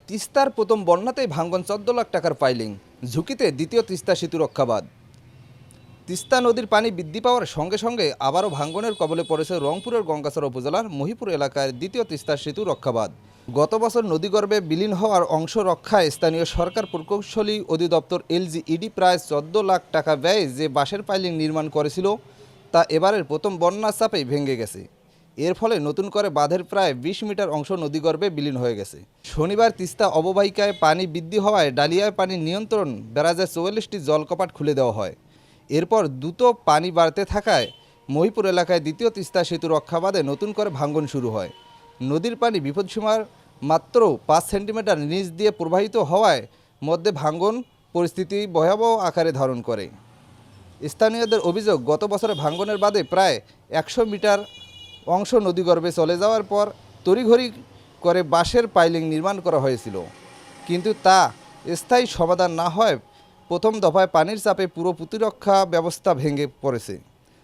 তিস্তার প্রথম বন্যাতেই ভাঙন ১৪ লাখ টাকার ফাইলিং, ঝুঁকিতে দ্বিতীয় তিস্তা সেতু রক্ষাবাদ। তিস্তা নদীর পানি বৃদ্ধি পাওয়ার সঙ্গে সঙ্গে আবারও ভাঙনের কবলে পড়েছে রংপুরের গঙ্গাচড়া উপজেলার মহিপুর এলাকার দ্বিতীয় তিস্তা সেতু রক্ষাবাদ। গত বছর নদীগর্ভে বিলীন হওয়ার অংশ রক্ষায় স্থানীয় সরকার প্রকৌশলী অধিদপ্তর এলজিইডি প্রায় ১৪ লাখ টাকা ব্যয়ে যে বাঁশের পাইলিং নির্মাণ করেছিল তা এবারের প্রথম বন্যার চাপেই ভেঙে গেছে। এর ফলে নতুন করে বাঁধের প্রায় ২০ মিটার অংশ নদীগর্ভে বিলীন হয়ে গেছে। শনিবার তিস্তা অববাহিকায় পানি বৃদ্ধি হওয়ায় ডালিয়ায় পানি নিয়ন্ত্রণ ব্যারাজের ৪৪টি জলকপাট খুলে দেওয়া হয়। এরপর দ্রুত পানি বাড়তে থাকায় মহিপুর এলাকায় দ্বিতীয় তিস্তা সেতু রক্ষাবাদে নতুন করে ভাঙন শুরু হয়। নদীর পানি বিপদসীমার মাত্র ৫ সেন্টিমিটার নিচ দিয়ে প্রবাহিত হওয়ায় মধ্যে ভাঙন পরিস্থিতি ভয়াবহ আকারে ধারণ করে। স্থানীয়দের অভিযোগ, গত বছরে ভাঙনের বাদে প্রায় ১০০ মিটার অংশ নদীগর্ভে চলে যাওয়ার পর তড়িঘড়ি করে বাঁশের পাইলিং নির্মাণ করা হয়েছিল, কিন্তু তা স্থায়ী সমাধান না হয় প্রথম দফায় পানির চাপে পুরো প্রতিরক্ষা ব্যবস্থা ভেঙে পড়েছে।